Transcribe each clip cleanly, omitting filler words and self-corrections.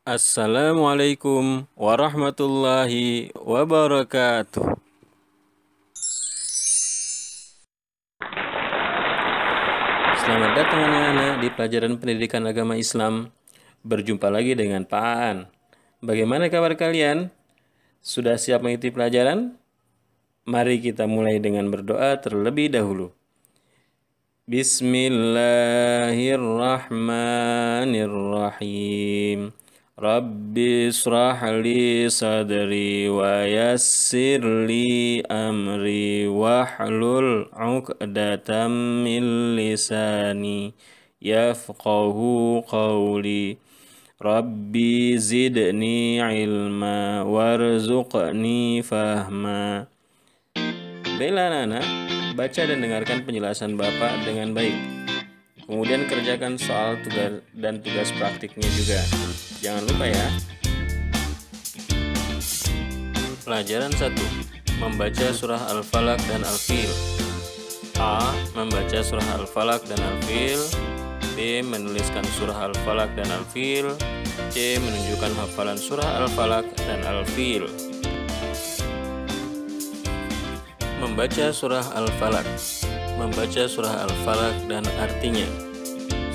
Assalamualaikum warahmatullahi wabarakatuh. Selamat datang anak-anak di pelajaran pendidikan agama Islam. Berjumpa lagi dengan Pak Aan. Bagaimana kabar kalian? Sudah siap mengikuti pelajaran? Mari kita mulai dengan berdoa terlebih dahulu. Bismillahirrahmanirrahim. Rabbi israh li sadri wa yassir li amri wahlul 'uqdatam min lisani yafqahu qawli. Rabbi zidni ilma warzuqni fahma. Baiklah anak-anak, baca dan dengarkan penjelasan Bapak dengan baik. Kemudian kerjakan soal tugas praktiknya juga. Jangan lupa ya. Pelajaran 1. Membaca surah Al-Falaq dan Al-Fil. A. Membaca surah Al-Falaq dan Al-Fil. B. Menuliskan surah Al-Falaq dan Al-Fil. C. Menunjukkan hafalan surah Al-Falaq dan Al-Fil. Membaca surah Al-Falaq. Membaca surah Al-Falaq dan artinya.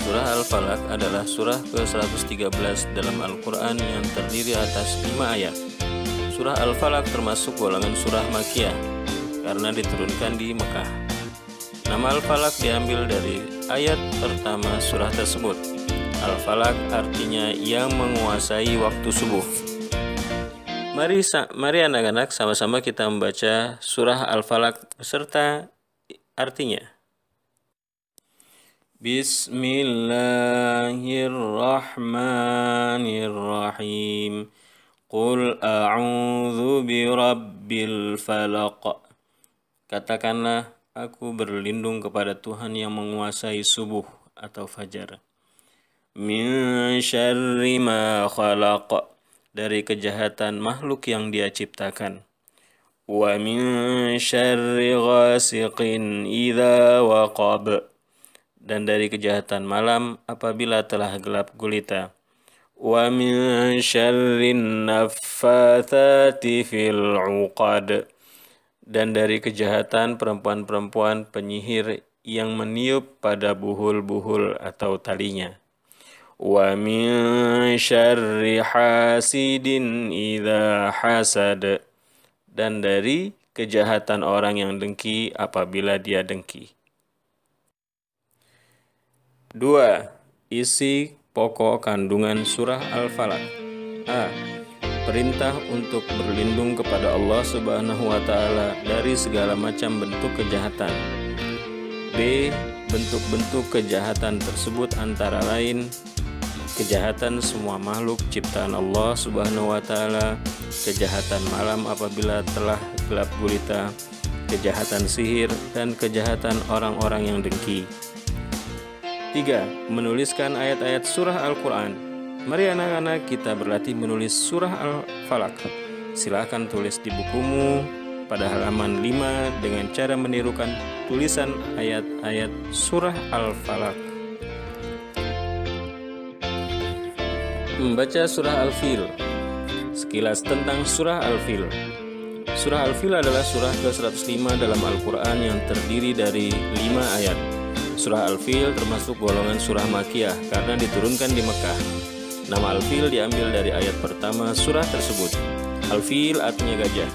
Surah Al-Falaq adalah surah ke-113 dalam Al-Quran yang terdiri atas 5 ayat. Surah Al-Falaq termasuk golongan surah Makkiyah karena diturunkan di Mekah. Nama Al-Falaq diambil dari ayat pertama surah tersebut. Al-Falaq artinya yang menguasai waktu subuh. Mari anak-anak sama-sama kita membaca surah Al-Falaq beserta artinya. Bismillahirrahmanirrahim. Qul a'udzu birabbil falaq. Katakanlah, aku berlindung kepada Tuhan yang menguasai subuh atau fajar. Min syarri ma khalaq. Dari kejahatan makhluk yang Dia ciptakan. Wa min syarri ghasiqin idza waqab. Dan dari kejahatan malam apabila telah gelap gulita. Wa min syarrin naffatsati fil 'uqad. Dan dari kejahatan perempuan-perempuan penyihir yang meniup pada buhul-buhul atau talinya. Wa min syarri hasidin idza hasad. Dan dari kejahatan orang yang dengki apabila dia dengki. 2. Isi pokok kandungan surah Al-Falaq. A. Perintah untuk berlindung kepada Allah Subhanahu wa Ta'ala dari segala macam bentuk kejahatan. B. Bentuk-bentuk kejahatan tersebut antara lain kejahatan semua makhluk ciptaan Allah Subhanahu wa Ta'ala, kejahatan malam apabila telah gelap gulita, kejahatan sihir, dan kejahatan orang-orang yang dengki. 3. Menuliskan ayat-ayat surah Al-Quran. Mari anak-anak kita berlatih menulis surah Al-Falaq. Silakan tulis di bukumu pada halaman 5 dengan cara menirukan tulisan ayat-ayat surah Al-Falaq. Membaca surah Al-Fil. Sekilas tentang surah Al-Fil. Surah Al-Fil adalah surah ke-105 dalam Al-Quran yang terdiri dari 5 ayat. Surah Al-Fil termasuk golongan surah Makkiyah karena diturunkan di Mekah. Nama Al-Fil diambil dari ayat pertama surah tersebut. Al-Fil artinya gajah.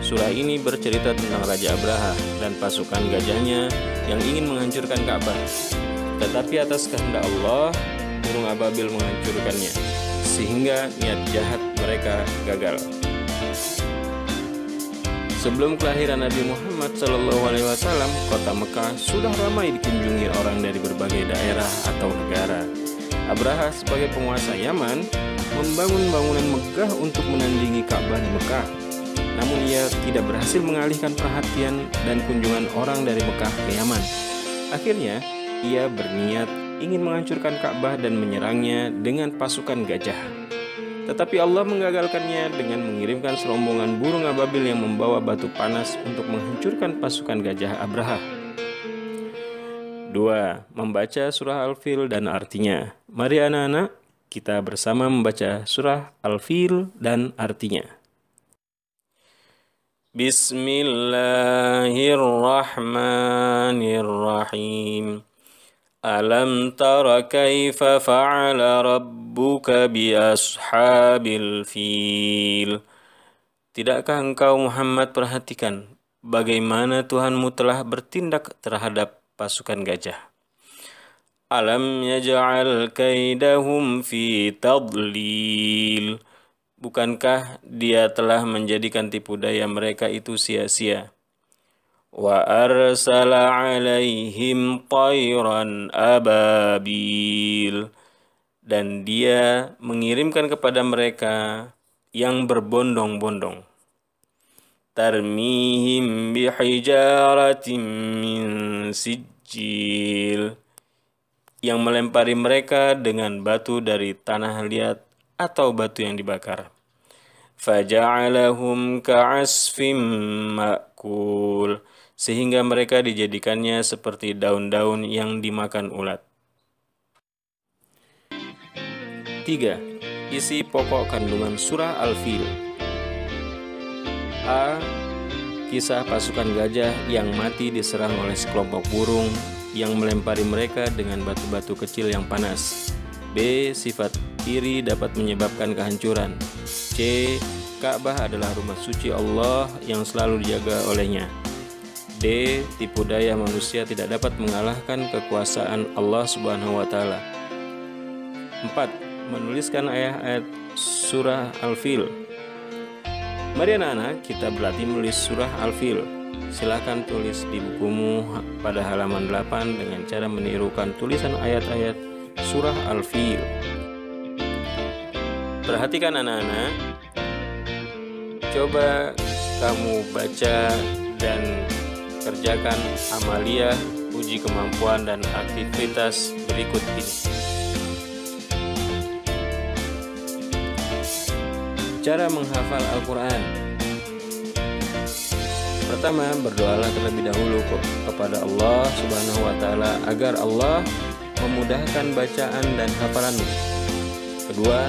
Surah ini bercerita tentang Raja Abraha dan pasukan gajahnya yang ingin menghancurkan Ka'bah. Tetapi atas kehendak Allah, burung ababil menghancurkannya, sehingga niat jahat mereka gagal. Sebelum kelahiran Nabi Muhammad SAW, kota Mekah sudah ramai dikunjungi orang dari berbagai daerah atau negara. Abraha sebagai penguasa Yaman membangun bangunan megah untuk menandingi Ka'bah di Mekah. Namun ia tidak berhasil mengalihkan perhatian dan kunjungan orang dari Mekah ke Yaman. Akhirnya, ia berniat ingin menghancurkan Ka'bah dan menyerangnya dengan pasukan gajah. Tetapi Allah menggagalkannya dengan mengirimkan serombongan burung ababil yang membawa batu panas untuk menghancurkan pasukan gajah Abraha. 2. Membaca surah Al-Fil dan artinya. Mari anak-anak, kita bersama membaca surah Al-Fil dan artinya. Bismillahirrahmanirrahim. Alam tara kaifa fa'ala rabbuka bi ashabil fil. Tidakkah engkau Muhammad perhatikan bagaimana Tuhanmu telah bertindak terhadap pasukan gajah? Alam yaj'al kaidahum fi tadlil. Bukankah Dia telah menjadikan tipu daya mereka itu sia-sia? Wa arsala alaihim tayran ababil. Dan Dia mengirimkan kepada mereka yang berbondong-bondong. Tarmihim bihijaratin min sijil. Yang melempari mereka dengan batu dari tanah liat atau batu yang dibakar. Faja'alahum ka'asfim ma'kul. Sehingga mereka dijadikannya seperti daun-daun yang dimakan ulat. 3. Isi pokok kandungan surah Al-Fil. A. Kisah pasukan gajah yang mati diserang oleh sekelompok burung yang melempari mereka dengan batu-batu kecil yang panas. B. Sifat iri dapat menyebabkan kehancuran. C. Ka'bah adalah rumah suci Allah yang selalu dijaga olehnya. D. Tipu daya manusia tidak dapat mengalahkan kekuasaan Allah Subhanahu wa Ta'ala. 4. Menuliskan ayat-ayat surah Al-Fil. Mari anak-anak, kita berlatih menulis surah Al-Fil. Silakan tulis di bukumu pada halaman 8 dengan cara menirukan tulisan ayat-ayat surah Al-Fil. Perhatikan anak-anak, coba kamu baca dan kerjakan amalia uji kemampuan dan aktivitas berikut ini. Cara menghafal Al-Quran. Pertama, berdoalah terlebih dahulu kepada Allah Subhanahu wa Ta'ala agar Allah memudahkan bacaan dan hafalanmu. Kedua,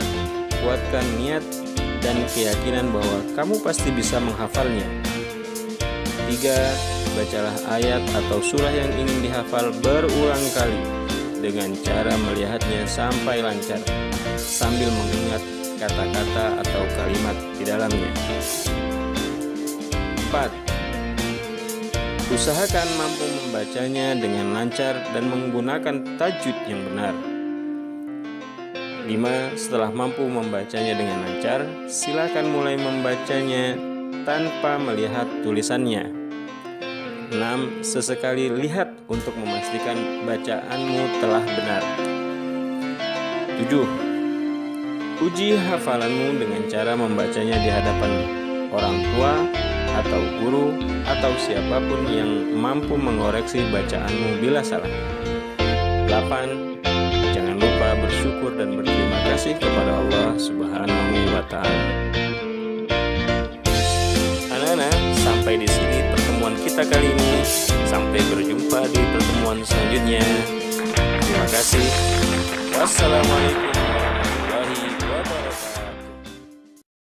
kuatkan niat dan keyakinan bahwa kamu pasti bisa menghafalnya. 3. Bacalah ayat atau surah yang ingin dihafal berulang kali dengan cara melihatnya sampai lancar sambil mengingat kata-kata atau kalimat di dalamnya. 4. Usahakan mampu membacanya dengan lancar dan menggunakan tajwid yang benar. 5. Setelah mampu membacanya dengan lancar, silakan mulai membacanya tanpa melihat tulisannya. 6. Sesekali lihat untuk memastikan bacaanmu telah benar. 7. Uji hafalanmu dengan cara membacanya di hadapan orang tua atau guru atau siapapun yang mampu mengoreksi bacaanmu bila salah. 8. Jangan lupa bersyukur dan berterima kasih kepada Allah Subhanahu wa Ta'ala. Anak-anak, sampai di sini pertemuan kita kali ini. Sampai berjumpa di pertemuan selanjutnya. Terima kasih. Wassalamualaikum